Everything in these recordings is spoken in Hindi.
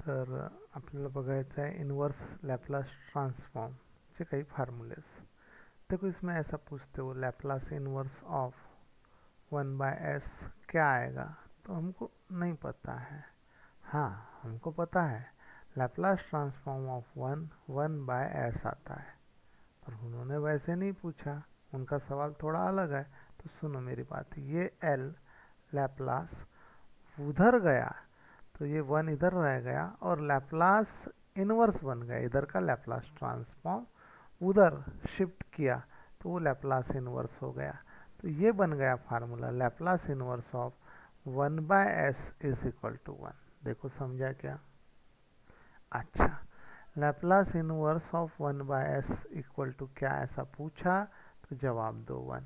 तर आपल्याला बघायचं आहे इन्वर्स लैप्लास ट्रांसफॉर्मचे काही फार्मूलेस। देखो इसमें ऐसा पूछते हो लैप्लास इन्वर्स ऑफ 1/s क्या आएगा, तो हमको नहीं पता है। हाँ, हमको पता है लैप्लास ट्रांसफॉर्म ऑफ 1/s आता है, पर उन्होंने वैसे नहीं पूछा, उनका सवाल थोड़ा अलग है। तो सुनो मेरी बात, ये l लैप्लास उधर गया तो ये 1 इधर रह गया और लैप्लास इन्वर्स बन गया, इधर का लैप्लास ट्रांसफॉर्म उधर शिफ्ट किया तो वो लैप्लास इन्वर्स हो गया। तो ये बन गया formula Laplace inverse of 1/s is equal to 1। देखो समझा क्या? अच्छा, Laplace inverse of 1/s equal to क्या ऐसा पूछा तो जवाब दो 1,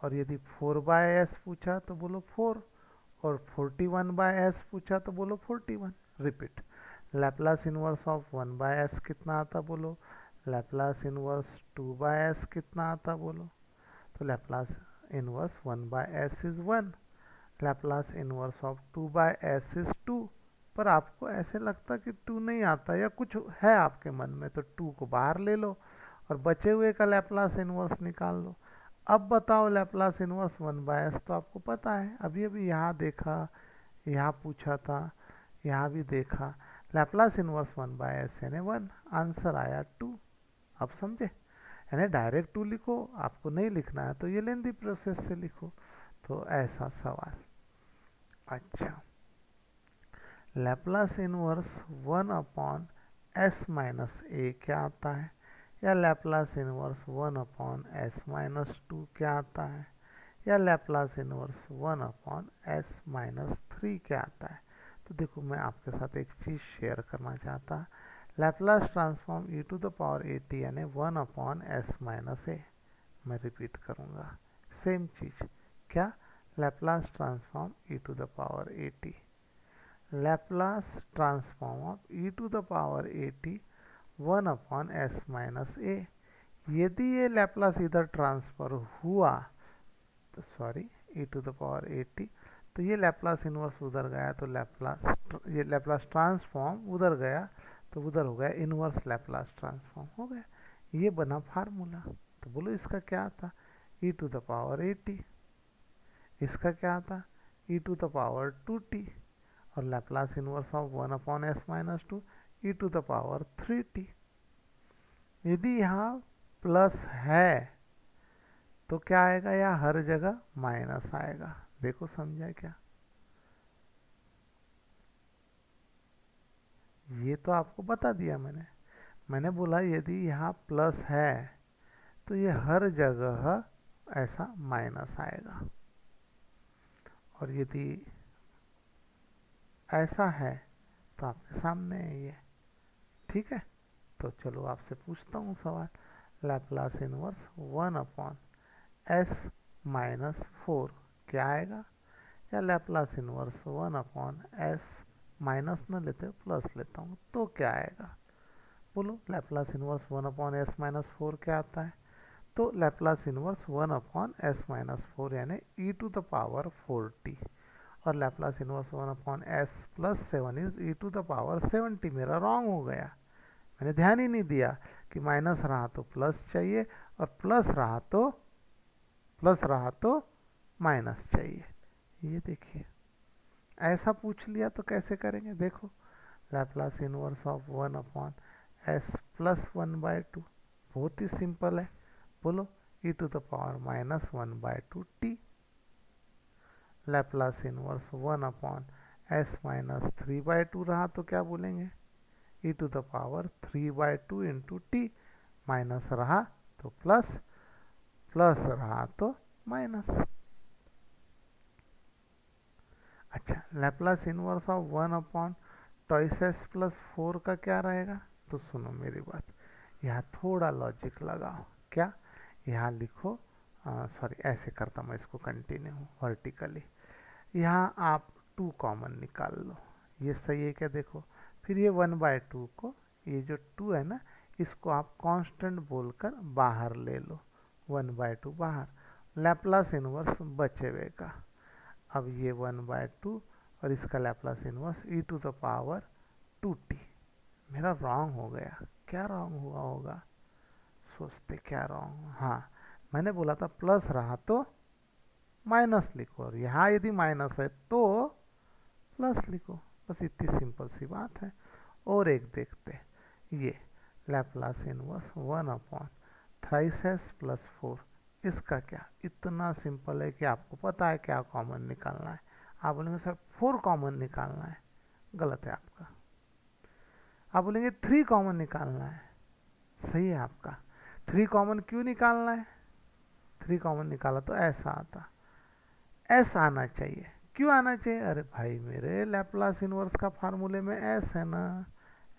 और यदि 4/s पूछा तो बोलो 4, और 41/s पूछा तो बोलो 41। Repeat, Laplace inverse of 1/s कितना आता बोलो, लैप्लास इन्वर्स 2/s कितना आता बोलो। तो Laplace inverse 1/s is 1, Laplace inverse of 2/s is 2। पर आपको ऐसे लगता कि 2 नहीं आता या कुछ है आपके मन में, तो 2 को बाहर ले लो और बचे हुए का लैप्लास इन्वर्स निकाल लो। अब बताओ लैप्लास इन्वर्स 1/s तो आपको पता है, अभी अभी यहाँ देखा, यहाँ पूछा था, यहाँ भी देखा। लैप्लास इन्वर्स 1/s यानी 1, आंसर आया 2। अब समझे? यानी डायरेक्ट 2 लिखो, आपको नहीं लिखना है तो ये लेंदी प्रोसेस से लिखो। तो ऐसा सवाल। अच्छा, लैप्लास इन्वर्स 1/s-a क्या आता है, या लैप्लास इन्वर्स 1/s-2 क्या आता है, या लैप्लास इन्वर्स 1/s-3 क्या आता है। तो देखो मैं आपके साथ एक चीज़ शेयर करना चाहता, लैप्लास ट्रांसफॉर्म e⁻at यानी 1/s-a। मैं रिपीट करूँगा सेम चीज़, क्या? Laplace transform e⁻at, Laplace transform of e⁻at 1/s-a। यदि ये लैप्लास इधर ट्रांसफर हुआ तो सॉरी e⁻at, तो ये लैप्लास इन्वर्स उधर गया तो ये लैप्लास ट्रांसफॉर्म उधर गया तो उधर हो गया इन्वर्स लैप्लास ट्रांसफॉर्म हो गया। ये बना फार्मूला। तो बोलो इसका क्या था, e⁻at, इसका क्या था e⁻2t, और Laplace inverse of 1/s-2 e⁻3t। यदि यहाँ प्लस है तो क्या आएगा, या हर जगह माइनस आएगा। देखो समझा क्या? ये तो आपको बता दिया मैंने बोला यदि यहाँ प्लस है तो ये हर जगह ऐसा माइनस आएगा, और यदि ऐसा है तो आपके सामने है ये। ठीक है, तो चलो आपसे पूछता हूँ सवाल, लैप्लास इन्वर्स 1/s-4 क्या आएगा, या लैप्लास इन्वर्स 1/s माइनस न लेते हो प्लस लेता हूँ तो क्या आएगा। बोलो लैप्लास इन्वर्स 1/s-4 क्या आता है। तो लैप्लास इन्वर्स 1/s-4 यानी e⁻4t, और Laplace inverse 1/s+7 is e⁻70। मेरा रॉन्ग हो गया, मैंने ध्यान ही नहीं दिया कि माइनस रहा तो प्लस चाहिए और प्लस रहा तो माइनस चाहिए। ये देखिए, ऐसा पूछ लिया तो कैसे करेंगे। देखो लैप्लास इन्वर्स ऑफ 1/s+1/2 बहुत ही सिंपल है। बोलो e⁻−1/2t, लैप्लास इन्वर्स 1/s-3/2 रहा तो क्या बोलेंगे, e⁻3/2 इंटू टी, माइनस रहा तो प्लस, प्लस रहा तो माइनस। अच्छा, लैप्लास इन्वर्स ऑफ 1/2s+4 का क्या रहेगा। तो सुनो मेरी बात, यहाँ थोड़ा लॉजिक लगाओ। क्या? यहाँ लिखो, सॉरी ऐसे करता मैं इसको कंटिन्यू वर्टिकली। यहाँ आप 2 कॉमन निकाल लो, ये सही है क्या। देखो फिर ये 1/2 को, ये जो 2 है ना, इसको आप कांस्टेंट बोलकर बाहर ले लो, 1/2 बाहर, लैप्लास इन्वर्स बचे हुए का। अब ये 1/2 और इसका लैप्लास इन्वर्स e⁻ 2t। मेरा रॉन्ग हो गया, क्या रॉन्ग हुआ होगा, सोचते क्या रॉन्ग। हाँ, मैंने बोला था प्लस रहा तो माइनस लिखो, और यहाँ यदि माइनस है तो प्लस लिखो, बस इतनी सिंपल सी बात है। और एक देखते हैं, ये लैप्लास इनवर्स 1/3s + 4, इसका क्या, इतना सिंपल है कि आपको पता है क्या कॉमन निकालना है। आप बोलेंगे सर 4 कॉमन निकालना है, गलत है आपका। आप बोलेंगे 3 कॉमन निकालना है, सही है आपका। 3 कॉमन क्यों निकालना है, 3 कॉमन निकाला तो ऐसा आता, एस आना चाहिए। क्यों आना चाहिए, अरे भाई मेरे लैप्लास इनवर्स का फार्मूले में एस है ना,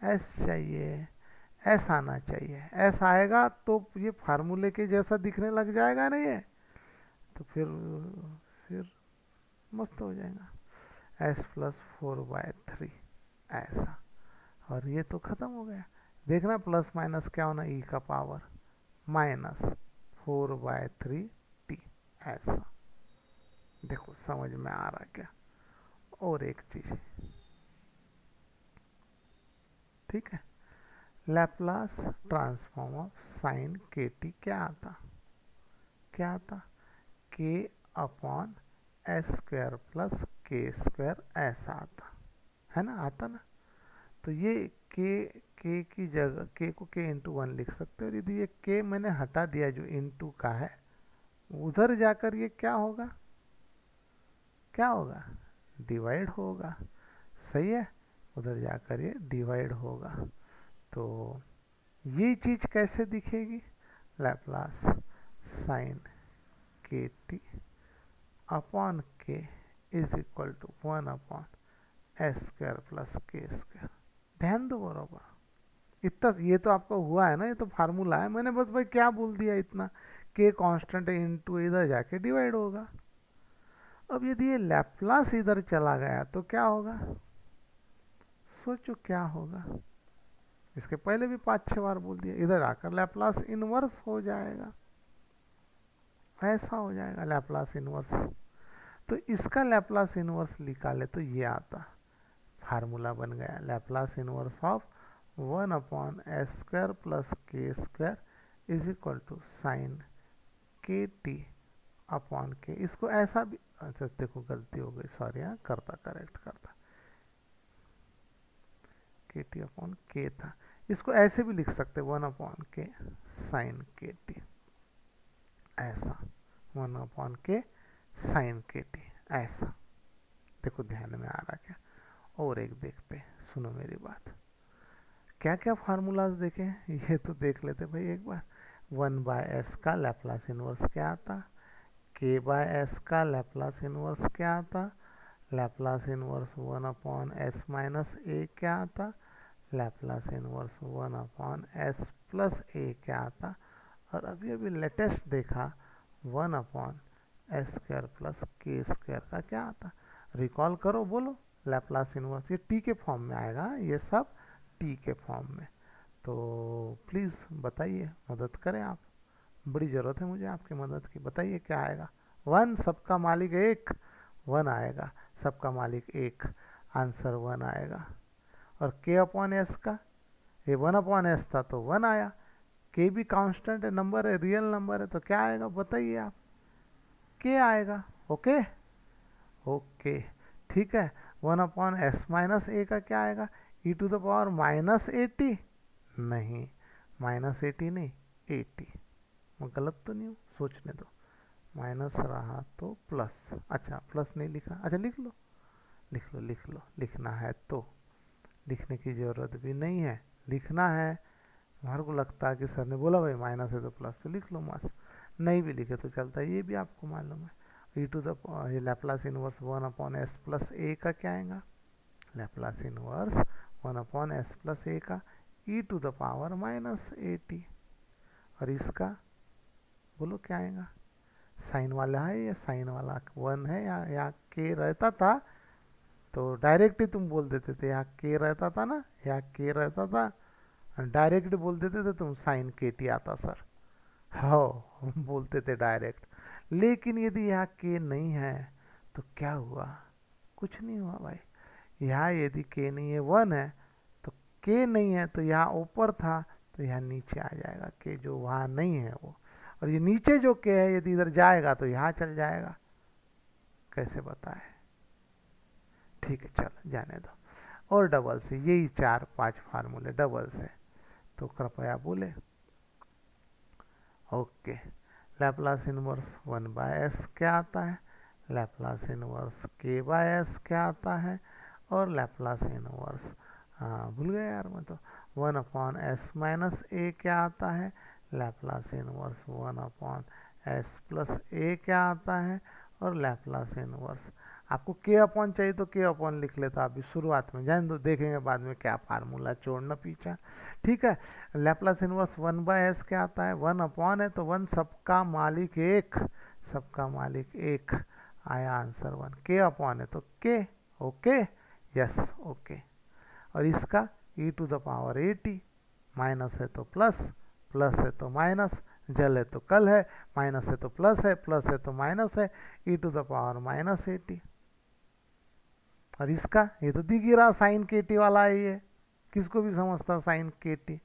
एस चाहिए, एस आना चाहिए। एस आएगा तो ये फार्मूले के जैसा दिखने लग जाएगा ना ये, तो फिर मस्त हो जाएगा। s + 4/3 ऐसा, और ये तो खत्म हो गया। देखना प्लस माइनस क्या होना, e का पावर -4/3t ऐसा। देखो समझ में आ रहा क्या। और एक चीज, ठीक है, Laplace transform of sine kt क्या आता, क्या आता, k/s² + k² ऐसा आता है ना, आता ना। तो ये k की जगह k को k × 1 लिख सकते हो, और यदि ये k मैंने हटा दिया जो * का है, उधर जाकर ये क्या होगा, क्या होगा, डिवाइड होगा, सही है, उधर जाकर ये डिवाइड होगा। तो ये चीज कैसे दिखेगी, Laplace sine kt upon k is equal to 1/s² + k²। ध्यान दो बराबर, इतना ये तो आपका हुआ है ना, ये तो फार्मूला है, मैंने बस भाई क्या बोल दिया, इतना k कांस्टेंट है, इनटू इधर जाके डिवाइड होगा। अब यदि ये लैप्लास इधर चला गया तो क्या होगा, सोचो क्या होगा। इसके पहले भी 5-6 बार बोल दिया, इधर आकर लैप्लास इनवर्स हो जाएगा, ऐसा हो जाएगा लैप्लास इनवर्स। तो इसका लैप्लास इनवर्स निकाले तो ये आता, फार्मूला बन गया Laplace inverse of 1/s² + k² is equal to sine kt upon k। इसको ऐसा भी, अच्छा देखो गलती हो गई, सॉरी, हाँ करता, करेक्ट करता, kt अपॉन k था, इसको ऐसे भी लिख सकते 1/k साइन kt ऐसा, 1/k साइन kt ऐसा। देखो ध्यान में आ रहा क्या। और एक देखते, सुनो मेरी बात, क्या क्या फार्मूलाज देखे ये तो देख लेते भाई एक बार। 1/s का लैप्लास इनवर्स क्या आता, k/s का लैप्लास इनवर्स क्या आता, लैप्लास इनवर्स 1/s - a क्या आता, लैप्लास इनवर्स 1/s + a क्या आता, और अभी अभी लेटेस्ट देखा 1/s² + k² का क्या आता। रिकॉल करो, बोलो लैप्लास इनवर्स, ये टी के फॉर्म में आएगा, ये सब टी के फॉर्म में। तो प्लीज़ बताइए, मदद करें आप, बड़ी ज़रूरत है मुझे आपकी मदद की। बताइए क्या आएगा, 1 सबका मालिक 1, 1 आएगा, सबका मालिक 1, आंसर 1 आएगा। और k/s का, ये 1/s था तो 1 आया, k भी कांस्टेंट है, नंबर है, रियल नंबर है, तो क्या आएगा बताइए आप, k आएगा। ओके ओके ठीक है। 1/s - a का क्या आएगा, e⁻−80, नहीं -80 नहीं 80, मैं गलत तो नहीं हूँ, सोचने दो, माइनस रहा तो प्लस, अच्छा प्लस नहीं लिखा, अच्छा लिख लो लिख लो लिख लो, लिखना है तो, लिखने की ज़रूरत भी नहीं है, लिखना है। हमारे को लगता है कि सर ने बोला भाई माइनस है तो प्लस, तो लिख लो मस्त, नहीं भी लिखे तो चलता है, ये भी आपको मालूम है। ये लैप्लास इनवर्स 1/s + a का क्या आएगा, लैप्लास इनवर्स 1/s + a का e⁻−80, और इसका बोलो क्या आएगा, साइन वाला है या साइन वाला 1 है, या k रहता था तो डायरेक्ट ही तुम बोल देते थे, यहाँ k रहता था ना, यहाँ k रहता था, डायरेक्ट बोल देते थे तुम साइन kt आता सर, हाँ बोलते थे डायरेक्ट। लेकिन यदि यहाँ k नहीं है तो क्या हुआ, कुछ नहीं हुआ भाई। यहाँ यदि k नहीं है 1 है के नहीं है तो यहाँ ऊपर था तो यहाँ नीचे आ जाएगा, के जो वहाँ नहीं है वो, और ये नीचे जो के है यदि इधर जाएगा तो यहाँ चल जाएगा। कैसे बताए? ठीक है, चलो जाने दो। और डबल से यही 4-5 फार्मूले डबल से, तो कृपया बोले। ओके, लैप्लास इनवर्स 1/s क्या आता है, लैप्लास इनवर्स k/s क्या आता है, और लैप्लास इनवर्स भूल गया यार मैं तो 1/s-a क्या आता है, लैप्लास इनवर्स 1/s+a क्या आता है, और लैप्लास इनवर्स आपको k/, चाहिए तो k/ लिख लेता अभी शुरुआत में, जान दो, देखेंगे बाद में क्या फार्मूला छोड़ना पीछा। ठीक है, लैप्लास इनवर्स 1/s क्या आता है, 1 है तो 1 सबका मालिक एक, सबका मालिक एक आया आंसर 1, k/ है तो k। Okay, yes okay. और इसका e⁻80, माइनस है तो प्लस, प्लस है तो माइनस, जल है तो कल है, माइनस है तो प्लस है, प्लस है तो माइनस है, e⁻80। और इसका ये तो दिख ही रहा साइन KT वाला है, ये किसको भी समझता साइन KT।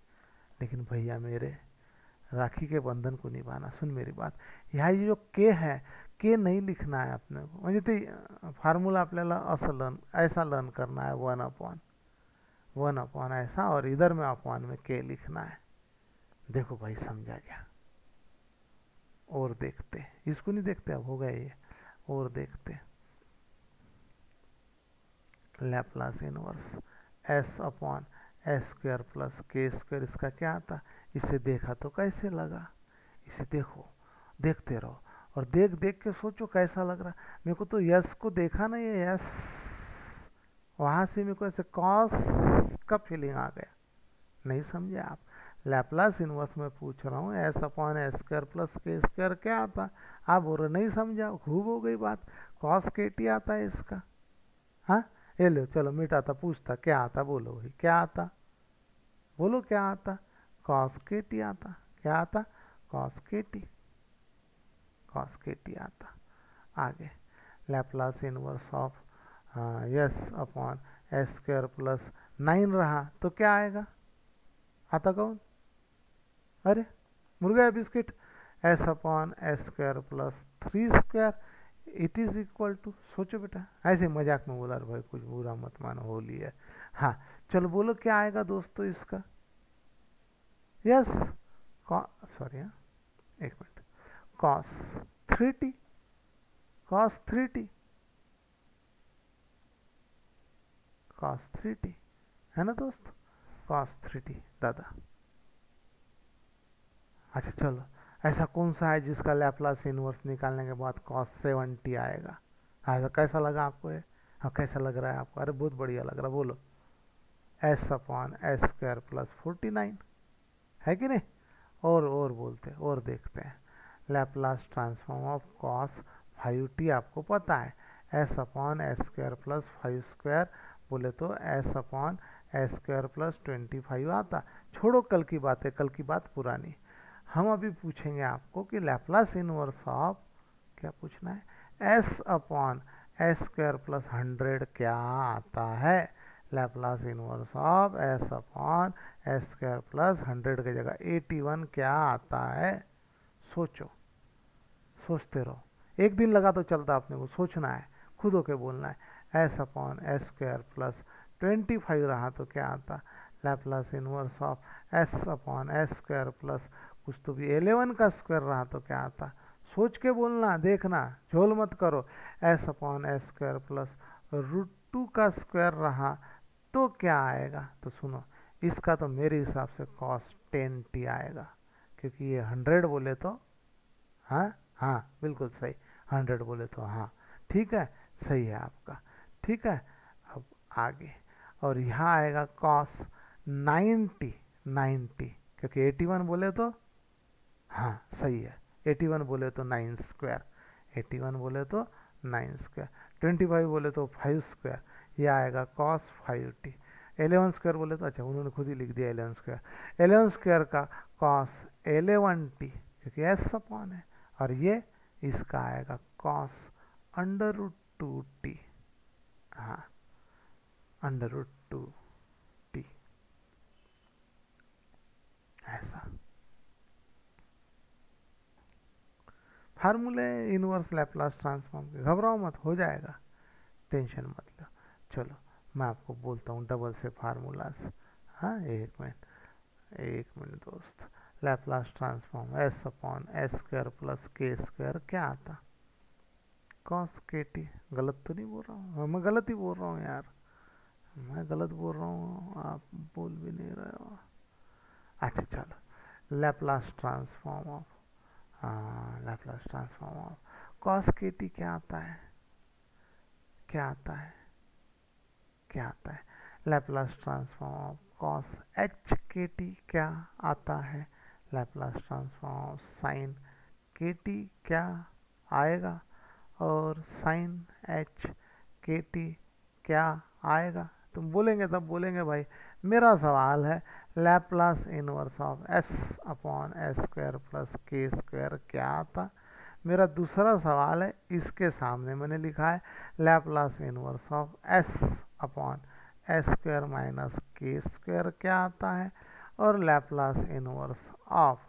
लेकिन भैया मेरे, राखी के बंधन को निभाना, सुन मेरी बात, यहाँ ये जो के है, के नहीं लिखना है अपने को, म्हणजे ते फार्मूला आपल्याला असं लर्न, ऐसा लर्न करना है 1/1 ऐसा, और इधर में अपॉन में के लिखना है। देखो भाई समझा गया। और देखते, इसको नहीं देखते, अब हो गया ये, और देखते Laplace inverse s/s² plus k², इसका क्या आता, इसे देखा तो कैसे लगा, इसे देखो, देखते रहो और देख देख के सोचो कैसा लग रहा। मेरे को तो यस को देखा ना, ये यस, वहाँ से मेरे को ऐसे कॉस का फीलिंग आ गया। नहीं समझे आप? लैप्लास इनवर्स में पूछ रहा हूँ s/s² प्लस k² क्या आता, आप बोल रहे नहीं समझा, खूब हो गई बात, कॉस KT आता है इसका। हाँ, ये लो, चलो मिटाता, पूछता क्या आता, बोलो भाई क्या आता, बोलो क्या आता, कॉस KT आता। क्या आता, कॉस KT, कॉस KT आता। आगे Laplace inverse of s/s² plus 9 रहा तो क्या आएगा, आता कौन, अरे मुर्गा biscuit, s/s² plus 3² it is equal to, सोचो बेटा, ऐसे मजाक में बोला भाई, कुछ बुरा मत मानो, होली है। हाँ चलो बोलो क्या आएगा दोस्तों इसका, यस सॉरी हाँ, एक minute, cos 3t, cos 3t, cos 3t है ना दोस्त, cos 3t दादा। अच्छा चलो, ऐसा कौन सा है जिसका लैप्लास इनवर्स निकालने के बाद cos 70 आएगा, ऐसा कैसा लगा आपको ये, हाँ कैसा लग रहा है आपको, अरे बहुत बढ़िया लग रहा, बोलो s/s² प्लस 49 है कि नहीं। और बोलते हैं, और देखते हैं Laplace transform of cos 5t, आपको पता है s/s² प्लस 5² बोले तो s/s² प्लस 25 आता। छोड़ो कल की बात है, कल की बात पुरानी, हम अभी पूछेंगे आपको कि लैप्लास इनवर्स ऑफ, क्या पूछना है, s/s² प्लस 100 क्या आता है, Laplace inverse of s/s² plus 100 की जगह 81 क्या आता है। सोचो, सोचते रहो, एक दिन लगा तो चलता, अपने को सोचना है, खुद होके बोलना है। s/s² प्लस 25 रहा तो क्या आता, Laplace inverse of s/s² plus कुछ तो भी 11 का स्क्वायर रहा तो क्या आता, सोच के बोलना, देखना, झोल मत करो। s/s² प्लस √2 का स्क्वायर रहा तो क्या आएगा, तो सुनो, इसका तो मेरे हिसाब से cos 10t आएगा, क्योंकि ये 100 बोले तो, हाँ हाँ बिल्कुल सही, 100 बोले तो हाँ, ठीक है, सही है आपका, ठीक है। अब आगे, और यहाँ आएगा cos 90, क्योंकि 81 बोले तो, हाँ सही है, 81 बोले तो 9², 81 बोले तो 9², 25 बोले तो 5², ये आएगा cos 5t। 11² बोले तो, अच्छा उन्होंने खुद ही लिख दिया 11², 11² का cos 11t, क्योंकि s/, है, और ये इसका आएगा cos √2t, हाँ √2t, ऐसा। फार्मूले इनवर्स लैप्लास ट्रांसफॉर्म के, घबराओ मत, हो जाएगा, टेंशन मत लो। चलो मैं आपको बोलता हूँ डबल से फार्मूलाज। हाँ, एक मिनट दोस्त। Laplace transform S upon S square plus के स्क्वायर क्या आता? कॉस के टी। गलत तो नहीं बोल रहा हूँ? मैं गलत ही बोल रहा हूँ यार, मैं गलत बोल रहा हूँ, आप बोल भी नहीं रहे हो। अच्छा चलो, लैप्लास ट्रांसफॉर्म ऑफ, हाँ लैप्लास ट्रांसफॉर्म ऑफ कॉस के टी क्या आता है? क्या आता है? क्या आता है? Laplace transform of cos H K T क्या आता है? Laplace transform of sine K T क्या आएगा? और साइन एच के टी क्या आएगा? तुम बोलेंगे तब बोलेंगे भाई मेरा सवाल है Laplace inverse of S upon S square plus के स्क्वायर क्या आता? मेरा दूसरा सवाल है, इसके सामने मैंने लिखा है Laplace inverse of S upon S square minus के स्क्वायर क्या आता है? और Laplace inverse of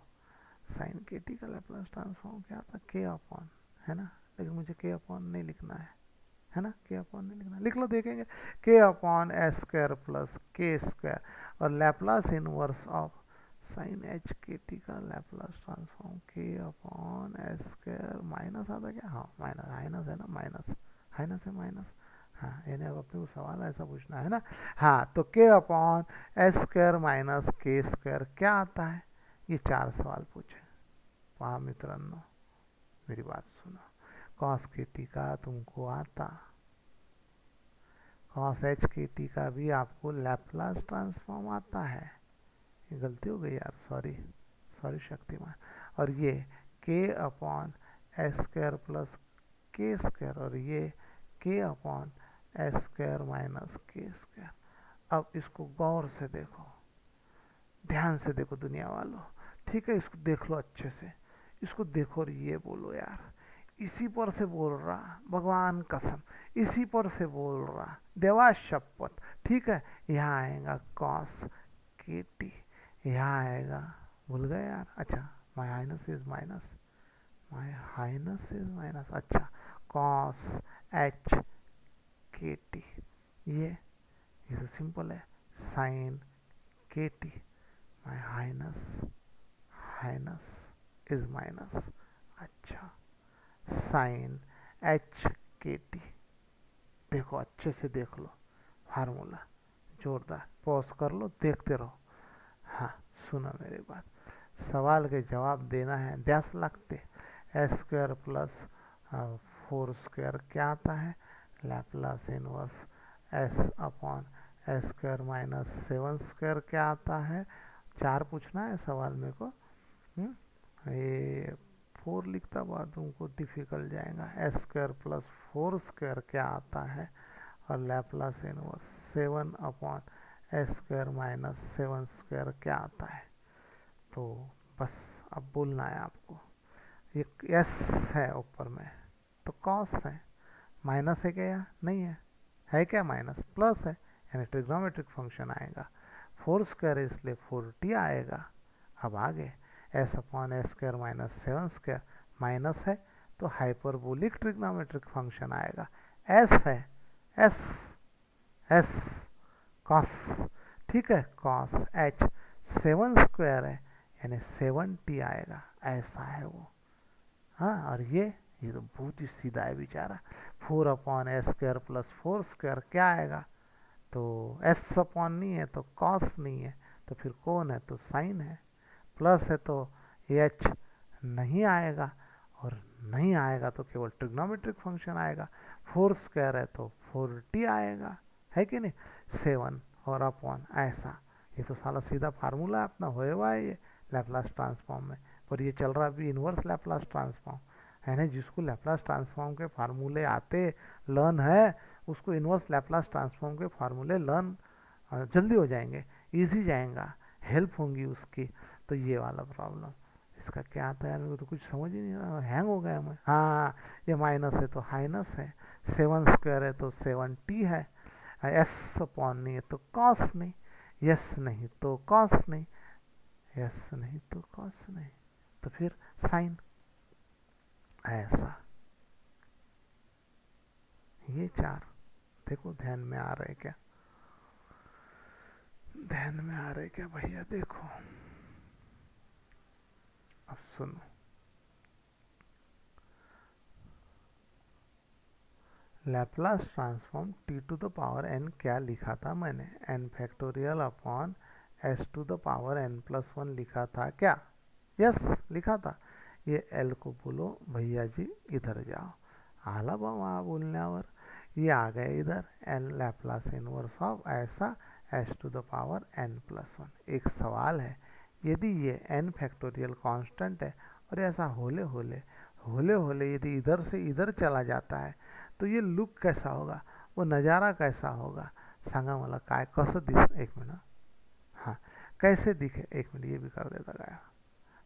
sine K T का लैप्लास ट्रांसफॉर्म क्या आता है? के अपॉन, है ना, लेकिन मुझे के अपॉन नहीं लिखना है ना, के अपॉन नहीं लिखना, लिख लो देखेंगे। के अपॉन एस स्क्वायर प्लस के स्क्वायर और Laplace inverse of sine H K T का लैप्लास ट्रांसफॉर्म के अपॉन एस स्क्वायर माइनस आता क्या? हाँ माइनस, हाइनस है ना, माइनस हाइनस है माइनस। हाँ यानी अब अपने को सवाल ऐसा पूछना है ना। हाँ तो के अपॉन एस स्क्वायर माइनस के स्क्वायर क्या आता है? ये 4 सवाल पूछे। वहाँ मित्रांनो मेरी बात सुनो, कॉस के टी का तुमको आता, कॉस एच के टी का भी आपको लैप्लास ट्रांसफॉर्म आता है। ये गलती हो गई यार, सॉरी शक्तिमान। और ये के अपॉन एस स्क्वायर प्लस के स्क्वायर और ये के अपॉन एस स्क्वायर माइनस के स्क्वायर। अब इसको गौर से देखो, ध्यान से देखो दुनिया वालों, ठीक है, इसको देख लो अच्छे से, इसको देखो और ये बोलो यार, इसी पर से बोल रहा, भगवान कसम इसी पर से बोल रहा, देवा शपथ, ठीक है। यहाँ आएगा कॉस के टी, यहाँ आएगा, भूल गए यार, अच्छा my highness is minus, my highness is minus, अच्छा कॉस एच के टी, ये तो सिंपल है, sine K T, my highness is minus, अच्छा साइन एच के टी। देखो अच्छे से देख लो फार्मूला, जोरदार, पॉज कर लो, देखते रहो। हाँ सुनो मेरी बात, सवाल के जवाब देना है, 10 लगते, एस स्क्वायर प्लस 4 स्क्वायर क्या आता है? Laplace inverse S upon S square minus 7 square क्या आता है? 4 पूछना है सवाल मेरे को। ये 4 लिखता बाद तुमको डिफिकल्ट जाएगा। एस स्क्वायर प्लस 4 स्क्वायर क्या आता है? और Laplace inverse 7 upon S square minus 7 square क्या आता है? तो बस अब बोलना है आपको, एक एस है ऊपर में तो कॉस है, माइनस है क्या? नहीं है क्या माइनस? प्लस है, यानी ट्रिग्नोमेट्रिक फंक्शन आएगा। 4 स्क्वायर है इसलिए 4t आएगा। अब आगे S upon S square minus 7 square, minus है तो हाइपरबोलिक ट्रिग्नोमेट्रिक फंक्शन आएगा। एस है, एस कॉस, ठीक है, कॉस एच 7 स्क्वायर है यानी 7t आएगा, ऐसा है वो। हाँ और ये तो बहुत ही सीधा है बेचारा। 4 upon S square plus 4 square क्या आएगा? तो एस अपॉन नहीं है तो कॉस नहीं है, तो फिर कौन है? तो साइन है। प्लस है तो एच नहीं आएगा, और नहीं आएगा तो केवल ट्रिग्नोमेट्रिक फंक्शन आएगा। 4 स्क्वायर है तो 4t आएगा, है कि नहीं? 7 और अपॉन ऐसा, ये तो साला सीधा फार्मूला अपना होए हुआ है ये लैप्लास ट्रांसफॉर्म में। पर ये चल रहा भी इन्वर्स लैप्लास ट्रांसफॉर्म है ना, जिसको लैप्लास ट्रांसफॉर्म के फार्मूले आते लर्न है, उसको इन्वर्स लैप्लास ट्रांसफॉर्म के फार्मूले लर्न जल्दी हो जाएंगे, इजी जाएगा, हेल्प होंगी उसकी। तो ये वाला प्रॉब्लम, इसका क्या आता है यार, मेरे को तो कुछ समझ ही नहीं रहा, हैंग हो गया मैं। हाँ ये माइनस है तो हाइनस है, 7 स्क्वायर है तो 7t है, एस अपॉन नहीं है तो कॉस नहीं, यस नहीं तो कॉस नहीं, यस नहीं तो कॉस नहीं, तो फिर साइन, ऐसा। ये 4 देखो ध्यान में आ रहे क्या, ध्यान में आ रहे क्या भैया? देखो अब सुनो, Laplace transform t to the power n क्या लिखा था मैंने? n factorial upon s to the power n plus 1 लिखा था क्या? यस लिखा था। ये l को बोलो भैया जी इधर जाओ, आला बा वहाँ बोलण्यावर, ये आ गए इधर n लैप्लास इनवर्स ऑफ ऐसा s to the power n plus 1। एक सवाल है, यदि ये n फैक्टोरियल कांस्टेंट है और ऐसा होले होले यदि इधर से इधर चला जाता है तो ये लुक कैसा होगा, वो नज़ारा कैसा होगा सांगा मला? काय कसं दिस, एक मिनट, हाँ कैसे दिखे, एक मिनट ये भी कर देता गया,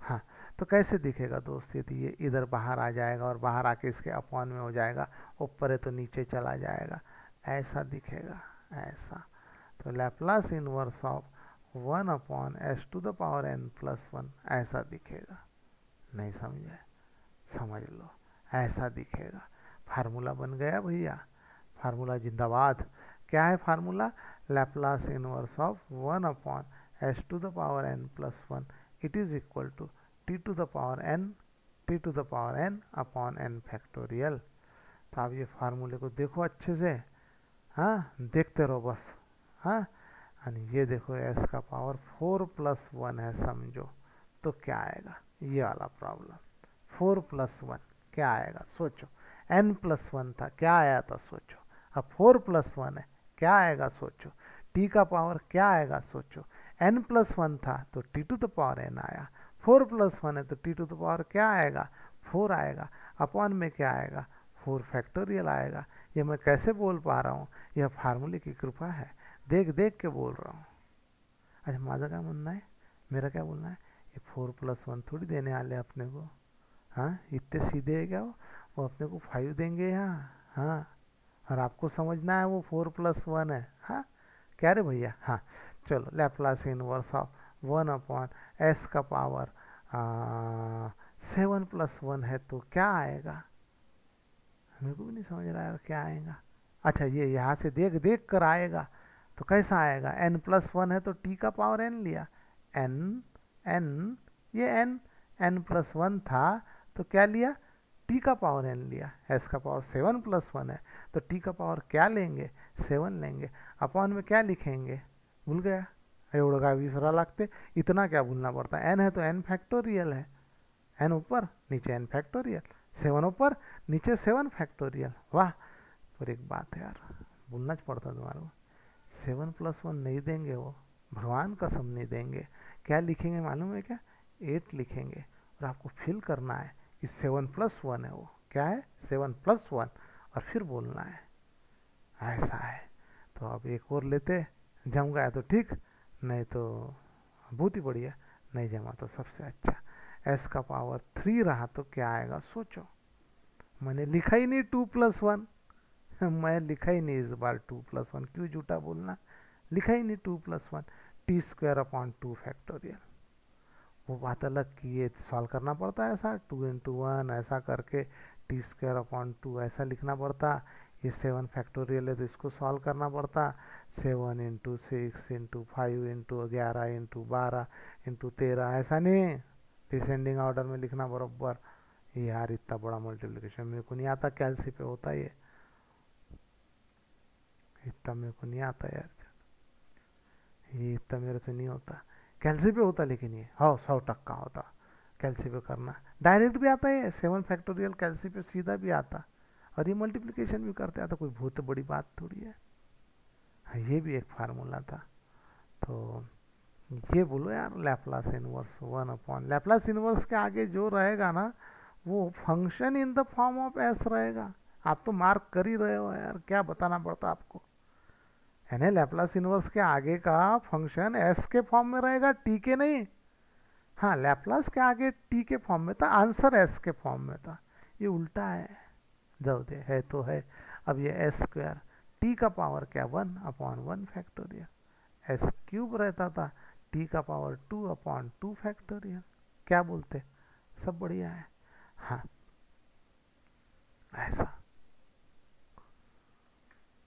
हाँ तो कैसे दिखेगा दोस्त यदि ये इधर बाहर आ जाएगा और बाहर आके इसके अपॉन में हो जाएगा, ऊपर है तो नीचे चला जाएगा, ऐसा दिखेगा, ऐसा। तो Laplace inverse of 1 upon s to the power n plus 1 ऐसा दिखेगा। नहीं समझे? समझ लो, ऐसा दिखेगा। फार्मूला बन गया भैया, फार्मूला जिंदाबाद। क्या है formula? Laplace inverse of 1 upon s to the power n plus 1 it is equal to t to the power n upon n factorial. तो आप ये फार्मूले को देखो अच्छे से, हाँ देखते रहो बस, हाँ। और ये देखो s का पावर 4 प्लस 1 है समझो, तो क्या आएगा? ये वाला प्रॉब्लम 4 प्लस 1 क्या आएगा सोचो, n प्लस 1 था क्या आया था सोचो, अब 4 प्लस 1 है क्या आएगा सोचो, t का पावर क्या आएगा सोचो, n प्लस 1 था तो t to the power n आया, 4 प्लस 1 है तो t टू द पावर क्या आएगा? 4 आएगा, अपॉन में क्या आएगा? 4 फैक्टोरियल आएगा। ये मैं कैसे बोल पा रहा हूँ? यह फार्मूले की कृपा है, देख देख के बोल रहा हूँ। अच्छा माझा क्या बोलना है, मेरा क्या बोलना है? ये 4 प्लस 1 थोड़ी देने वाले अपने को, हाँ इतने सीधे है क्या वो अपने को 5 देंगे यहाँ, हाँ और आपको समझना है वो 4 प्लस 1 है, हाँ क्या रे भैया? हाँ चलो, Laplace inverse of 1 upon S का पावर 7 प्लस 1 है तो क्या आएगा? मेरे को भी नहीं समझ रहा है क्या आएगा। अच्छा ये यहाँ से देख देख कर आएगा तो कैसा आएगा? n प्लस 1 है तो t का पावर n लिया, n ये n प्लस 1 था तो क्या लिया? t का पावर n लिया। s का पावर 7 प्लस 1 है तो t का पावर क्या लेंगे? 7 लेंगे। अपॉन में क्या लिखेंगे? भूल गया? एवढं काय विसरा लागते, इतना क्या भूलना पड़ता है? n है तो n फैक्टोरियल है, n ऊपर नीचे n फैक्टोरियल, 7 ऊपर नीचे 7 फैक्टोरियल। वाह, पर एक बात है यार, भूलना पड़ता तुम्हारे को, 7 प्लस 1 नहीं देंगे वो, भगवान कसम नहीं देंगे। क्या लिखेंगे मालूम है क्या? 8 लिखेंगे और आपको फिल करना है कि 7 प्लस 1 है, वो क्या है? 7 प्लस 1 और फिर बोलना है, ऐसा है। तो अब एक और लेते, जम गया तो ठीक, नहीं तो बहुत ही बढ़िया, नहीं जमा तो सबसे अच्छा। s का पावर 3 रहा तो क्या आएगा सोचो? मैंने लिखा ही नहीं 2 प्लस 1, मैं लिखा ही नहीं इस बार 2 प्लस 1, क्यों झूठा बोलना, लिखा ही नहीं 2 plus 1, T square upon 2 factorial. वो बात अलग की, ये सॉल्व करना पड़ता है ऐसा 2 इंटू 1 ऐसा करके, टी स्क्वायर अपॉन 2 ऐसा लिखना पड़ता। ये 7 फैक्टोरियल है तो इसको सॉल्व करना पड़ता, 7 into 6 into 5 into 11 into 12 into 13, ऐसा नहीं डिसेंडिंग ऑर्डर में लिखना बराबर। यार इतना बड़ा मल्टीप्लिकेशन मेरे को नहीं आता, कैलसी पे होता ये, इतना मेरे को नहीं आता यार, ये इतना मेरे से नहीं होता, कैलसी पे होता लेकिन ये हाँ 100% होता, कैलसी पे करना डायरेक्ट भी आता है, 7 फैक्टोरियल कैलसी पे सीधा भी आता, और ये मल्टीप्लिकेशन भी करते आता, कोई बहुत बड़ी बात थोड़ी है। हाँ ये भी एक फार्मूला था। तो ये बोलो यार, Laplace inverse 1 upon, Laplace inverse के आगे जो रहेगा ना वो function in the form of S रहेगा। आप तो मार्क कर ही रहे हो यार, क्या बताना पड़ता आपको, यानी लैप्लास इनवर्स के आगे का फंक्शन एस के फॉर्म में रहेगा, टी के नहीं। हाँ लैप्लास के आगे टी के फॉर्म में था, आंसर एस के फॉर्म में था, ये उल्टा है, जाओ दे, है तो है। अब ये एस स्क्वायर, टी का पावर क्या 1 अपॉन 1 फैक्टोरियल, एस क्यूब रहता था, टी का पावर 2/2 फैक्टोरियल। क्या बोलते, सब बढ़िया है। हाँ ऐसा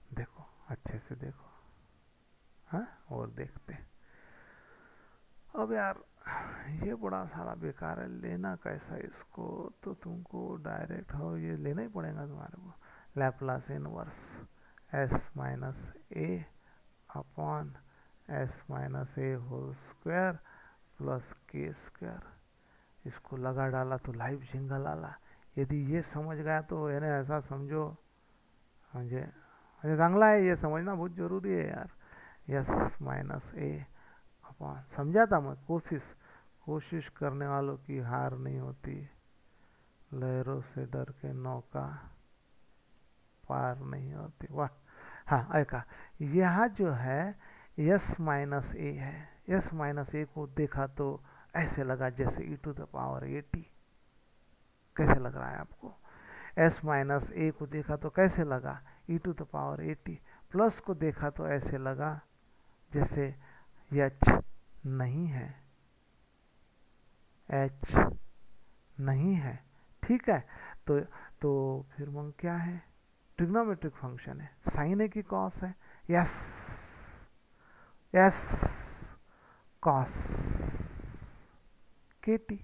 देखो, अच्छे से देखो। हाँ और देखते हैं। अब यार ये बड़ा सारा बेकार है, लेना कैसा इसको, तो तुमको डायरेक्ट हो ये लेना ही पड़ेगा तुम्हारे को। लैप्लास इनवर्स एस माइनस ए अपॉन एस माइनस ए होल स्क्वायर प्लस के स्क्वायर। इसको लगा डाला तो लाइव जिंगल आला। यदि ये समझ गया तो यानी ऐसा समझो, मुझे मुझे चांगला है, ये समझना बहुत ज़रूरी है यार। एस माइनस ए अपॉन, समझा था मैं, कोशिश करने वालों की हार नहीं होती, लहरों से डर के नौका पार नहीं होती। वाह। हाँ ऐका, यहाँ जो है यस माइनस ए है, यस माइनस ए को देखा तो ऐसे लगा जैसे e टू द पावर 80। कैसे लग रहा है आपको? एस माइनस ए को देखा तो कैसे लगा, e to the power 80। Plus को देखा तो ऐसे लगा जैसे एच नहीं है, एच नहीं है। ठीक है, तो फिर मंग क्या है, ट्रिग्नोमेट्रिक फंक्शन है, साइन है कि कॉस है? यस यस कॉस के टी।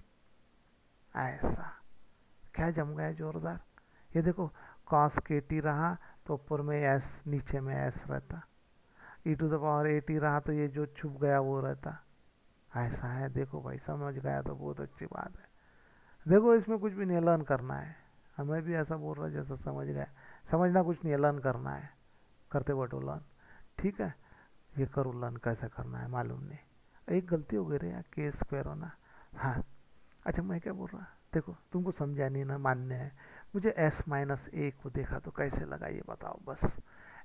ऐसा क्या जम गया जोरदार। ये देखो कॉस के टी रहा तो ऊपर में एस, नीचे में एस रहता, ई टू द पावर 80 रहा तो ये जो छुप गया वो रहता। ऐसा है, देखो भाई समझ गया तो बहुत अच्छी बात है। देखो इसमें कुछ भी नहीं लर्न करना है, हमें भी ऐसा बोल रहा है जैसा समझ गया, समझना कुछ नहीं लर्न करना है, करते बटो लर्न। ठीक है, ये करो लर्न कैसे करना है मालूम नहीं। एक गलती हो गई रे यार, के स्क्वायर होना। हाँ अच्छा मैं क्या बोल रहा, देखो तुमको समझा नहीं ना, मान्य है। मुझे एस माइनस ए को देखा तो कैसे लगा ये बताओ बस।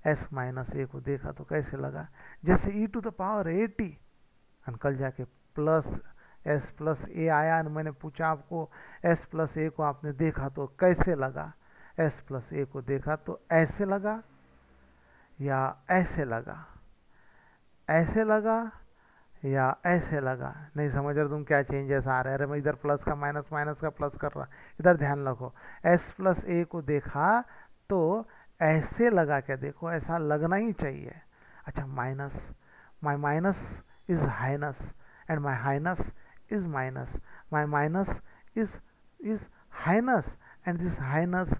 एस माइनस ए को देखा तो कैसे लगा, जैसे ई टू द पावर 80 अंकल जाके प्लस एस प्लस ए आया। मैंने पूछा आपको एस प्लस ए को आपने देखा तो कैसे लगा, एस प्लस ए को देखा तो ऐसे लगा या ऐसे लगा, ऐसे लगा या ऐसे लगा। नहीं समझ रहे तुम क्या चेंजेस आ रहे हैं। अरे मैं इधर प्लस का माइनस, माइनस का प्लस कर रहा, इधर ध्यान रखो। एस प्लस ए को देखा तो ऐसे लगा, क्या देखो ऐसा लगना ही चाहिए। अच्छा minus, my minus is highness and my highness is minus, my minus is highness and this highness.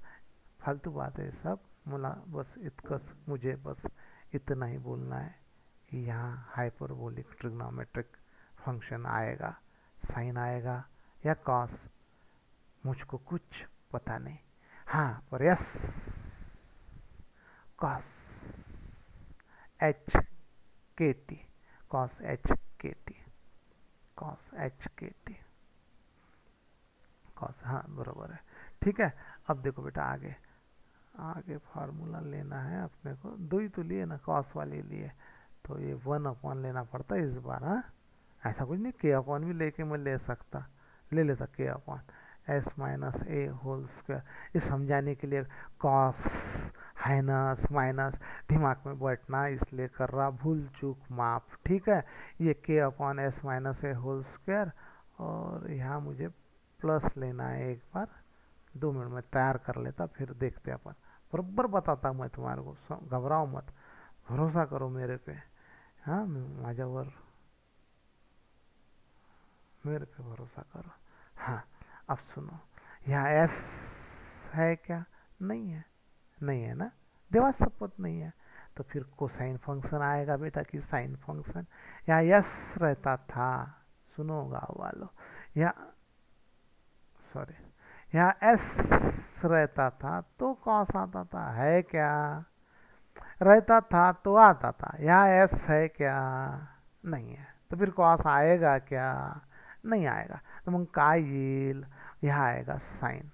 फालतू बात है सब, मुला बस इतकस, मुझे बस इतना ही बोलना है कि यहाँ हाइपरबोलिक ट्रिग्नोमेट्रिक फंक्शन आएगा, साइन आएगा या कॉस, मुझको कुछ पता नहीं। हाँ पर yes cos H K T, cos H K T, cos H K T, cos, हाँ बराबर है। ठीक है, अब देखो बेटा आगे आगे फार्मूला लेना है अपने को, दो ही तो लिए ना, कॉस वाले लिए तो ये 1 लेना पड़ता है इस बार। हाँ ऐसा कुछ नहीं, k भी लेके मैं ले सकता, ले लेता k एस माइनस ए होल स्क्वायर। ये समझाने के लिए कॉस हाइनस माइनस दिमाग में बैठना इसलिए कर रहा, भूल चूक माफ। ठीक है, ये k एस माइनस ए होल स्क्वायर, और यहाँ मुझे प्लस लेना है। एक बार 2 मिनट में तैयार कर लेता, फिर देखते अपन, बराबर बताता मैं तुम्हारे को, घबराओ मत, भरोसा करो मेरे पे। हाँ माझ्यावर मेरे पे भरोसा करो। हाँ अब सुनो, यहाँ एस है क्या? नहीं है, नहीं है ना, देवा शपथ नहीं है। तो फिर कोसाइन फंक्शन आएगा बेटा कि साइन फंक्शन। यहाँ यस रहता था, सुनो गाँव वालों, यहाँ सॉरी, यहाँ एस रहता था तो कॉस आता था, है क्या? रहता था तो आता था। यहाँ एस है क्या? नहीं है, तो फिर कॉस आएगा क्या? नहीं आएगा। तो मग काय येईल? यहाँ आएगा साइन।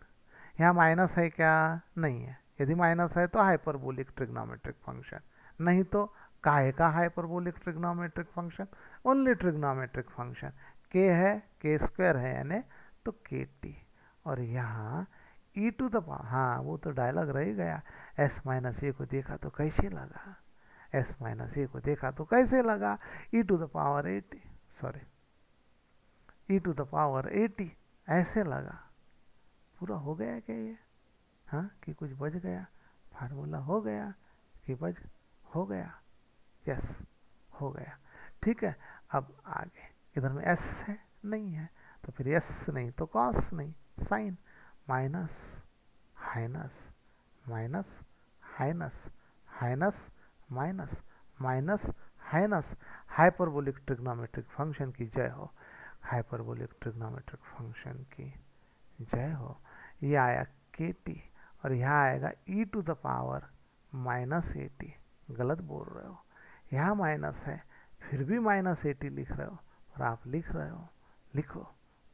यहाँ माइनस है क्या? नहीं है। यदि माइनस है तो हाइपरबोलिक ट्रिग्नोमेट्रिक फंक्शन, नहीं तो काय का hyperbolic trigonometric function? Only trigonometric function. के है, के स्क्वायर है यानी, तो के टी। और यहाँ ई टू द पावर, हाँ वो तो डायलॉग रह ही गया, एस माइनस ए को देखा तो कैसे लगा, एस माइनस ए को देखा तो कैसे लगा, E to the power 80। Sorry e⁻80 ऐसे लगा। पूरा हो गया क्या ये? हाँ, कि कुछ बच गया? फार्मूला हो गया कि बच हो गया? यस, हो गया। ठीक है, अब आगे इधर में एस है नहीं है, तो फिर एस नहीं तो कॉस नहीं, साइन। माइनस हाइनस माइनस हाइनस हाइनस माइनस माइनस हाइनस। हाइपरबोलिक ट्रिग्नोमेट्रिक फंक्शन की जय हो, हाइपरबोलिक ट्रिग्नोमेट्रिक फंक्शन की जय हो। ये आया KT और यहाँ आएगा e⁻−80। गलत बोल रहे हो, यहाँ माइनस है फिर भी -80 लिख रहे हो, और आप लिख रहे हो, लिखो,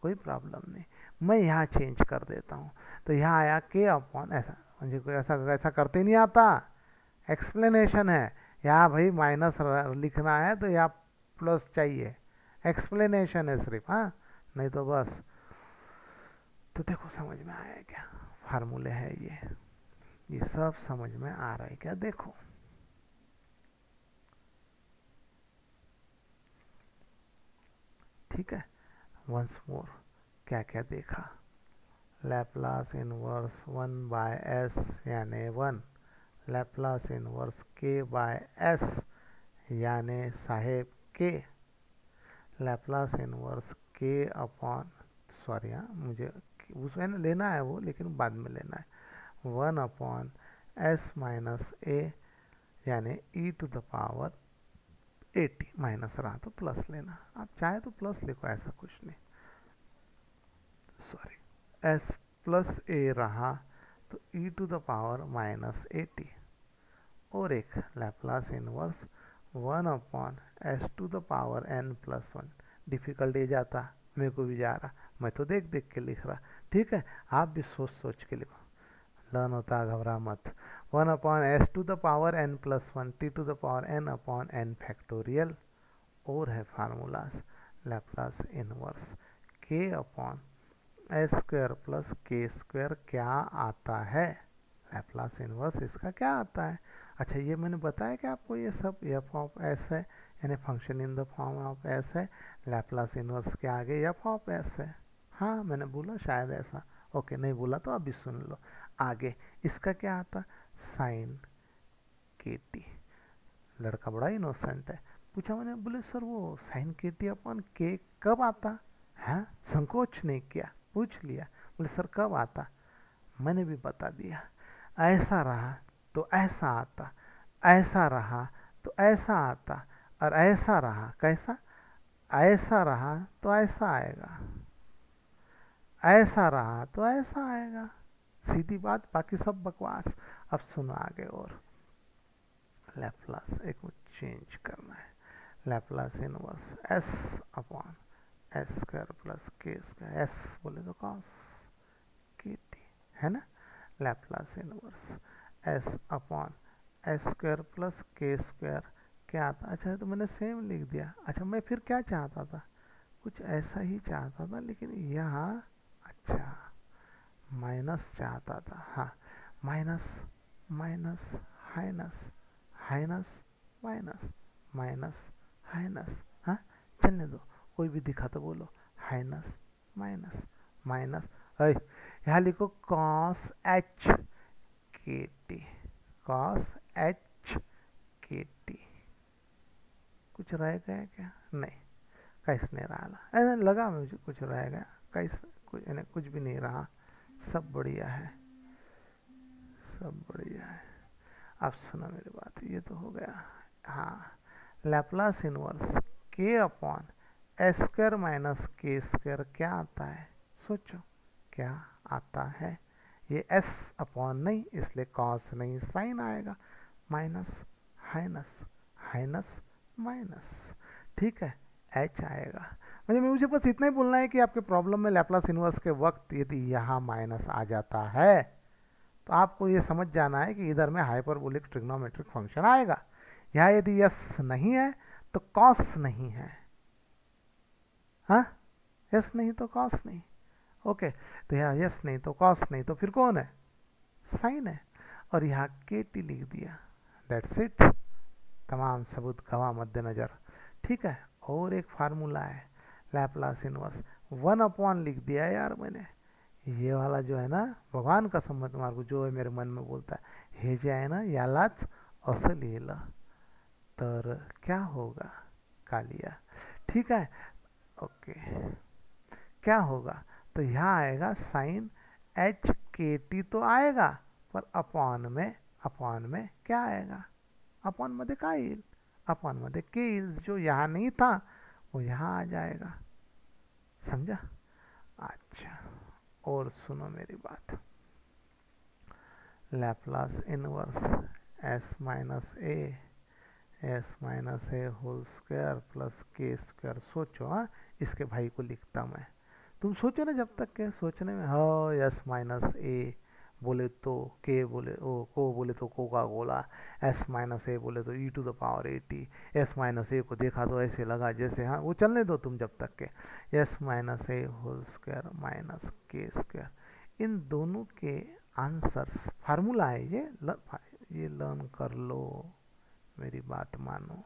कोई प्रॉब्लम नहीं। मैं यहाँ चेंज कर देता हूँ, तो यहाँ आया K/, ऐसा मुझे कोई ऐसा करते नहीं आता, एक्सप्लेनेशन है। यहाँ भाई माइनस लिखना है तो यहाँ प्लस चाहिए, एक्सप्लेनेशन है सिर्फ, हाँ, नहीं तो बस। तो देखो समझ में आया क्या? फार्मूले है ये सब समझ में आ रहा है क्या? देखो ठीक है, वंस मोर क्या क्या देखा। लैप्लास इनवर्स 1/s यानी 1, लैप्लास इनवर्स k/s यानी साहेब k, लैप्लास इनवर्स सॉरी हाँ, मुझे उसमें लेना है वो, लेकिन बाद में लेना है। 1/s-a यानी e⁻80, माइनस रहा तो प्लस लेना, आप चाहे तो प्लस लिखो, ऐसा कुछ नहीं, सॉरी, s + a रहा तो e⁻80। और एक लैप्लास इनवर्स 1/s⁻n+1। डिफ़िकल्ट ये जाता, मेरे को भी जा रहा, मैं तो देख देख के लिख रहा। ठीक है, आप भी सोच सोच के लिखो, लर्न होता घबरा मत। 1/s⁻n+1 t⁻n/n factorial. और है formulas, Laplace inverse k/s² + k² क्या आता है? लैप्लास इनवर्स इसका क्या आता है? अच्छा, ये मैंने बताया कि आपको ये सब f(s) है, यानी function in the form of s है। लैप्लास इनवर्स के आगे f(s) है। हाँ, मैंने बोला शायद ऐसा, ओके, नहीं बोला तो अभी सुन लो। आगे इसका क्या आता? Sine KT। लड़का बड़ा इनोसेंट है, पूछा मैंने, बोले सर वो साइन KT/k कब आता है? संकोच नहीं किया, पूछ लिया, बोले सर कब आता? मैंने भी बता दिया, ऐसा रहा तो ऐसा आता, ऐसा रहा तो ऐसा आता, और ऐसा रहा कैसा? ऐसा रहा तो ऐसा आएगा, ऐसा रहा तो ऐसा आएगा, सीधी बात, बाकी सब बकवास। अब सुनो आगे। और लैप्लास एक चेंज करना है, Laplace inverse s/s² + k², s बोले तो cos KT है ना। लैप्लास इनवर्स s/s² + k² क्या आता? अच्छा, तो मैंने सेम लिख दिया। अच्छा, मैं फिर क्या चाहता था? कुछ ऐसा ही चाहता था, लेकिन यहाँ अच्छा माइनस चाहता था। हाँ, माइनस माइनस हाइनस हाइनस माइनस माइनस हाइनस, हाँ, चलने दो, कोई भी दिखा तो बोलो, हाइनस माइनस माइनस, यहाँ लिखो cos h KT, cos h KT। कुछ रह गया क्या? नहीं, कैस नहीं रहा, ऐसा लगा मुझे कुछ रह गया, कैस कुछ भी नहीं रहा, सब बढ़िया है, सब बढ़िया है। अब सुना मेरी बात, ये तो हो गया। हाँ, लैप्लास इनवर्स k/s² - k² क्या आता है? सोचो क्या आता है? ये s/ नहीं, इसलिए cos नहीं, साइन आएगा, माइनस हाइनस हाइनस माइनस। ठीक है, h आएगा। मुझे बस इतना ही बोलना है कि आपके प्रॉब्लम में लैप्लास इनवर्स के वक्त यदि यहाँ माइनस आ जाता है तो आपको ये समझ जाना है कि इधर में हाइपरबोलिक ट्रिग्नोमेट्रिक फंक्शन आएगा। यहाँ यदि यस नहीं है तो कॉस नहीं है, हाँ, यस नहीं तो कॉस नहीं, ओके। तो यहाँ यस नहीं तो कॉस नहीं, तो फिर कौन है? साइन है। और यहाँ KT लिख दिया, दैट्स इट, तमाम सबूत गवाह मद्देनजर। ठीक है, और एक फार्मूला है लैप्लास इनवर्स, 1 लिख दिया यार मैंने। ये वाला जो है ना, भगवान का संबंध मार्ग जो है मेरे मन में बोलता है, हे जे आहे ना यालाच असं लिहिलं तर क्या होगा कालिया, ठीक है ओके। क्या होगा, तो यहाँ आएगा साइन एच के टी तो आएगा, पर अपॉन में क्या आएगा, अपॉन मध्ये काय येईल, अपॉन मध्ये के येईल, जो यहाँ नहीं था वो यहाँ आ जाएगा, समझा। अच्छा और सुनो मेरी बात, लैप्लास इनवर्स एस माइनस ए होल स्क्वायर प्लस के स्क्वायर। सोचो, हाँ इसके भाई को लिखता मैं, तुम सोचो ना, जब तक के सोचने में, हाँ एस माइनस ए बोले तो के बोले ओ को बोले तो Coca Cola, S minus A बोले तो E to the power 80, S minus A को देखा तो ऐसे लगा जैसे, हाँ वो चलने दो तुम जब तक के, एस माइनस ए होल स्क्वायर माइनस के स्क्वायर, इन दोनों के आंसर्स, फार्मूला है ये लर्न कर लो, मेरी बात मानो,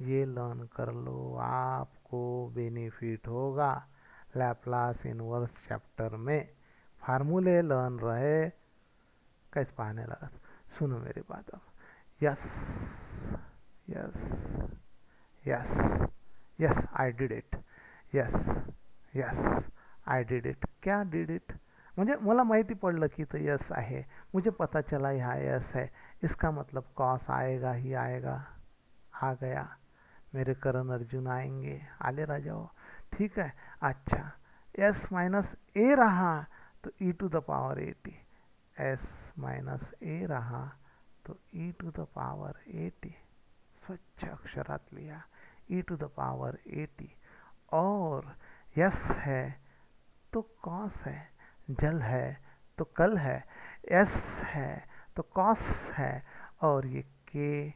ये लर्न कर लो, आपको बेनिफिट होगा लैप्लास इनवर्स चैप्टर में, फार्मूले लर्न रहे, कैसे पढ़ाने लगा। सुनो मेरी बात अब, yes yes yes yes I did it, yes yes I did it, क्या डिड इट, म्हणजे मला माहिती पडलं की तो यस आहे, मुझे पता चला यहाँ यस है, इसका मतलब कॉस आएगा ही आएगा, आ गया, मेरे करण अर्जुन आएंगे, आले राजाओ, ठीक है। अच्छा एस माइनस ए रहा तो E to the power 80, S minus A रहा तो ई टू द पावर 80, स्वच्छ अक्षरात लिया, ई टू द पावर 80, और यस है तो कॉस है, जल है तो कल है, एस है तो कॉस है, और ये के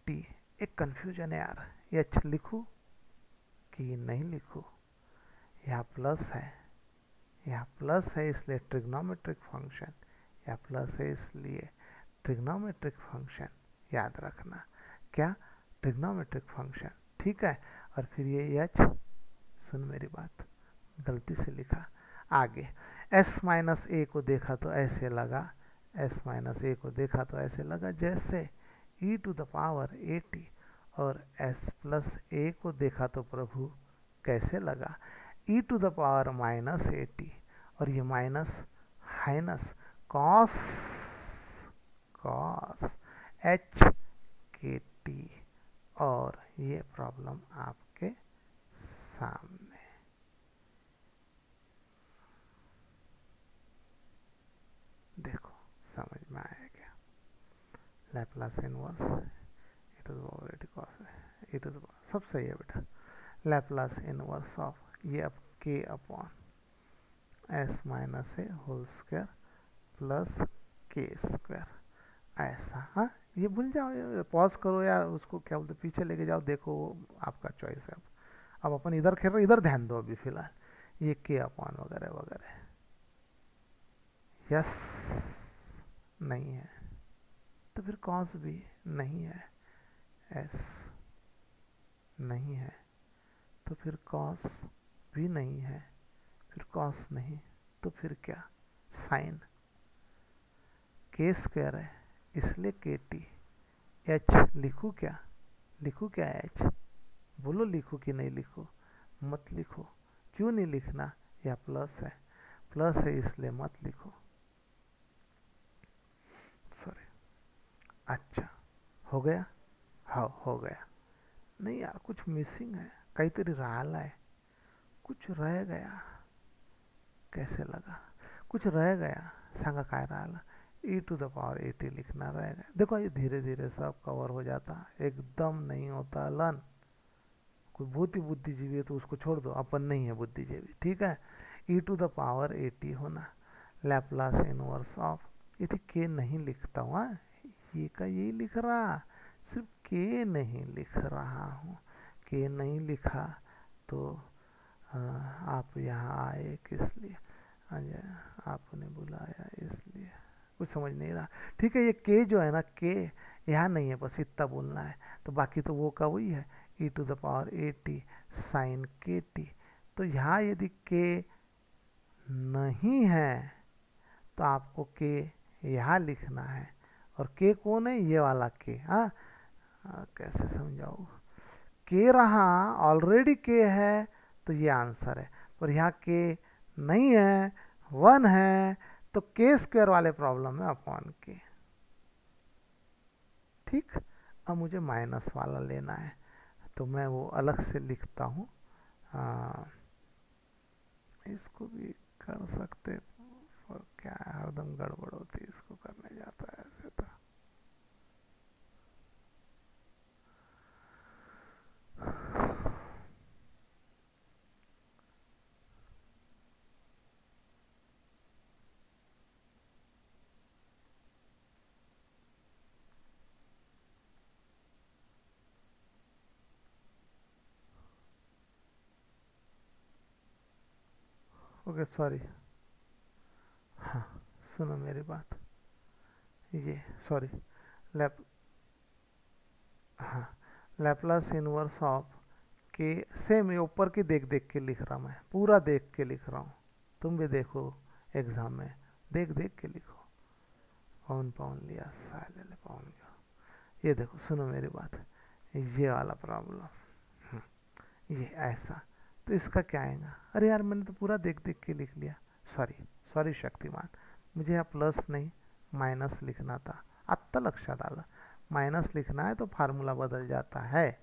टी, एक कन्फ्यूजन है यार, एच लिखूं कि नहीं लिखूं, यहाँ प्लस है, यहाँ प्लस है इसलिए ट्रिग्नोमेट्रिक फंक्शन, यहाँ प्लस है इसलिए ट्रिग्नोमेट्रिक फंक्शन, याद रखना क्या, ट्रिग्नोमेट्रिक फंक्शन, ठीक है। और फिर ये एच, सुन मेरी बात, गलती से लिखा आगे, एस माइनस ए को देखा तो ऐसे लगा, एस माइनस ए को देखा तो ऐसे लगा जैसे ई टू द पावर 80, और एस प्लस ए को देखा तो प्रभु कैसे लगा, E to the power minus 80, और ये minus highness cos cos H K T, और ये प्रॉब्लम आपके सामने, देखो समझ में आया क्या, Laplace inverse e to the power 80 cos है, ई टू द पावर, सब सही है बेटा, लैप्लास इनवर्स ऑफ ये अब के अपॉन एस माइनस ए होल स्क्वायर प्लस के स्क्वायर, ऐसा, हाँ ये भूल जाओ, पॉज करो यार, उसको क्या बोलते पीछे लेके जाओ, देखो आपका चॉइस है, अब अपन इधर खेल रहे, इधर ध्यान दो अभी फिलहाल, ये के अपॉन वगैरह वगैरह, यस नहीं है तो फिर कॉस भी नहीं है, एस नहीं है तो फिर कॉस भी नहीं है, फिर कॉस नहीं तो फिर क्या, साइन, के स्क्वायर है इसलिए के टी, एच लिखूँ क्या एच, बोलो लिखूँ कि नहीं लिखूँ, मत लिखो, क्यों नहीं लिखना, या प्लस है इसलिए मत लिखो, सॉरी। अच्छा हो गया, हाँ हो गया, नहीं यार कुछ मिसिंग है, काहीतरी राहिलाय, कुछ रह गया, कैसे लगा, कुछ रह गया, सांगा काय राहिला, ई टू द पावर 80 लिखना रहेगा, देखो ये धीरे धीरे सब कवर हो जाता, एकदम नहीं होता लन, कोई बहुत ही बुद्धिजीवी है तो उसको छोड़ दो, अपन नहीं है बुद्धिजीवी, ठीक है। ई टू द पावर 80 होना, लैप्लास इनवर्स ऑफ, यदि के नहीं लिखता हूँ, ये का यही लिख रहा, सिर्फ के नहीं लिख रहा हूँ, के नहीं लिखा तो आप यहाँ आए किस लिए, आपने बुलाया इसलिए, कुछ समझ नहीं रहा, ठीक है। ये के जो है ना, के यहाँ नहीं है, बस इतना बोलना है, तो बाकी तो वो का वही है, e to the power 80 sign K T. तो यहाँ यदि के नहीं है तो आपको के यहाँ लिखना है, और के कौन है, ये वाला के। हाँ, कैसे समझाऊँ, के रहा, ऑलरेडी के है तो ये आंसर है, पर यहाँ के नहीं है, 1 है, तो के स्क्वायर वाले प्रॉब्लम में अपॉन के। ठीक, अब मुझे माइनस वाला लेना है, तो मैं वो अलग से लिखता हूँ। इसको भी कर सकते, और क्या है, हरदम गड़बड़ होती है, इसको करने जाता है ऐसे तो। ओके सॉरी, हाँ सुनो मेरी बात, ये सॉरी, लैप हाँ, लैपलास इनवर्स ऑफ के, सेम ये ऊपर की देख देख के लिख रहा, मैं पूरा देख के लिख रहा हूँ, तुम भी देखो एग्जाम में, देख देख के लिखो। पाउन पाउन लिया, साले ले पाउन का, ये देखो, सुनो मेरी बात, ये वाला प्रॉब्लम, ये ऐसा, तो इसका क्या आएगा, अरे यार मैंने तो पूरा देख देख के लिख लिया, सॉरी सॉरी शक्तिमान, मुझे यहाँ प्लस नहीं माइनस लिखना था, आत्ता लक्षात आलं, माइनस लिखना है तो फार्मूला बदल जाता है।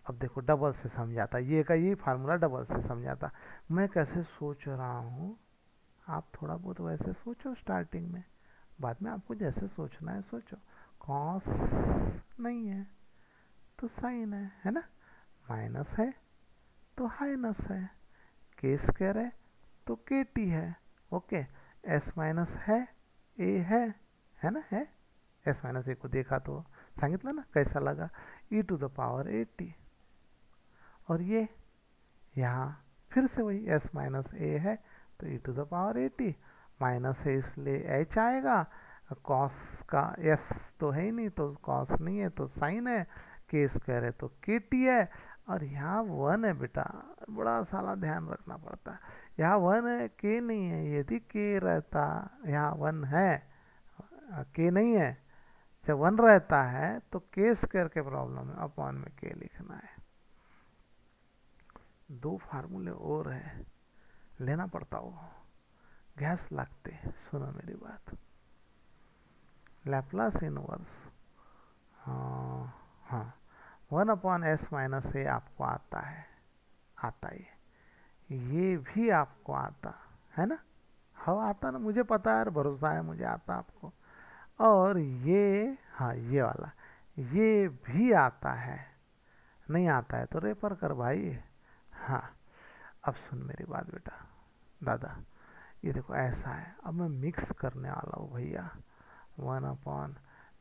अब देखो डबल से समझाता, ये का ये फार्मूला डबल से समझाता, मैं कैसे सोच रहा हूँ, आप थोड़ा बहुत वैसे सोचो स्टार्टिंग में, बाद में आपको जैसे सोचना है सोचो। कॉस नहीं है तो साइन है ना, माइनस है तो हाइनस है, के स्क्वायर है तो के टी है, ओके, एस माइनस है, ए है ना, है, एस माइनस ए को देखा तो सांगितलं ना कैसा लगा, E to the power A T, और ये यहाँ फिर से वही एस माइनस ए है तो E to the power A T, minus है इसलिए एच आएगा, कॉस का एस तो है ही नहीं तो कॉस नहीं है तो साइन है, के स्क्वायर है तो के टी है, और यहाँ 1 है बेटा, बड़ा साला ध्यान रखना पड़ता है, यहाँ 1 है, के नहीं है, यदि के रहता, यहाँ 1 है, के नहीं है, जब 1 रहता है तो के स्क्वायर के प्रॉब्लम में अपॉन में के लिखना है। दो फार्मूले और है, लेना पड़ता हो, गैस लगते, सुनो मेरी बात, लैपलास इनवर्स, हाँ 1 अपॉन एस माइनस ए आपको आता है, आता है, ये भी आपको आता है ना, हाँ आता ना, मुझे पता है, भरोसा है मुझे, आता आपको, और ये, हाँ ये वाला, ये भी आता है, नहीं आता है तो रेफर कर भाई। हाँ, अब सुन मेरी बात बेटा, दादा, ये देखो ऐसा है, अब मैं मिक्स करने वाला हूँ भैया, 1 upon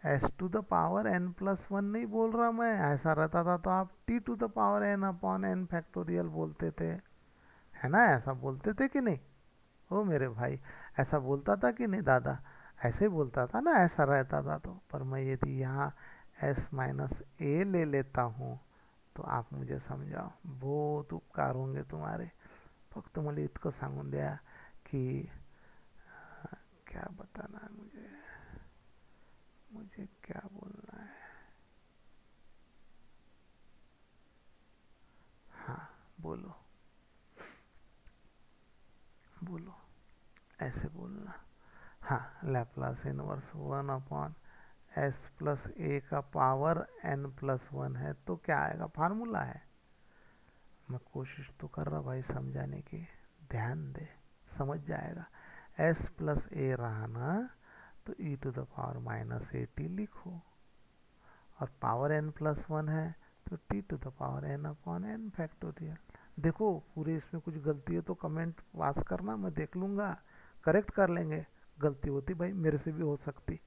s to the power N plus 1 नहीं बोल रहा मैं, ऐसा रहता था तो आप t to the power N upon N factorial बोलते थे, है ना, ऐसा बोलते थे कि नहीं, ओ मेरे भाई, ऐसा बोलता था कि नहीं दादा, ऐसे ही बोलता था ना, ऐसा रहता था तो, पर मैं यदि यहाँ एस माइनस ए ले लेता हूँ तो आप मुझे समझाओ, बहुत उपकार होंगे तुम्हारे, फक्त मला इतकं सांगून द्या कि क्या बताना है मुझे, मुझे क्या बोलना है, हाँ बोलो बोलो, ऐसे बोलना, हाँ, Laplace inverse 1 upon S plus A का पावर एन प्लस 1 है तो क्या आएगा, फार्मूला है, मैं कोशिश तो कर रहा भाई समझाने की, ध्यान दे, समझ जाएगा, एस प्लस ए रहा ना तो E to the power minus A T लिखो, और पावर एन प्लस 1 है तो T to the power N upon N factorial. देखो पूरे इसमें कुछ गलती है तो कमेंट पास करना, मैं देख लूँगा, करेक्ट कर लेंगे, गलती होती भाई मेरे से भी हो सकती,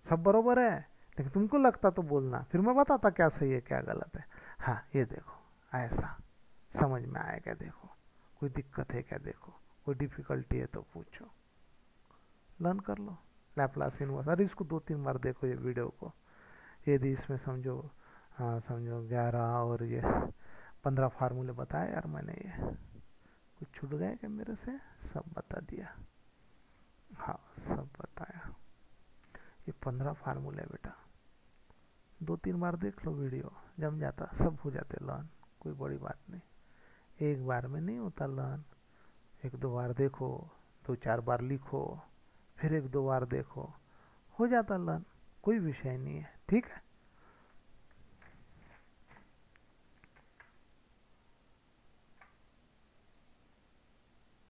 सब बरोबर है, लेकिन तुमको लगता तो बोलना, फिर मैं बताता क्या सही है क्या गलत है। हाँ ये देखो ऐसा समझ में आया क्या, देखो कोई दिक्कत है क्या, देखो कोई डिफिकल्टी है तो पूछो, लर्न कर लो लैपलास इनवर्स, अरे इसको 2-3 बार देखो ये वीडियो को, यदि इसमें समझो, हाँ समझो 11 और ये 15 फार्मूले बताए यार मैंने, ये कुछ छूट गए क्या मेरे से? सब बता दिया, हाँ सब बताया। ये 15 फार्मूले है बेटा, 2-3 बार देख लो वीडियो, जम जाता, सब हो जाते लर्न, कोई बड़ी बात नहीं। एक बार में नहीं होता लर्न, 1-2 बार देखो, 2-4 बार लिखो, फिर 1-2 बार देखो, हो जाता लर्न, कोई विषय नहीं है, ठीक है।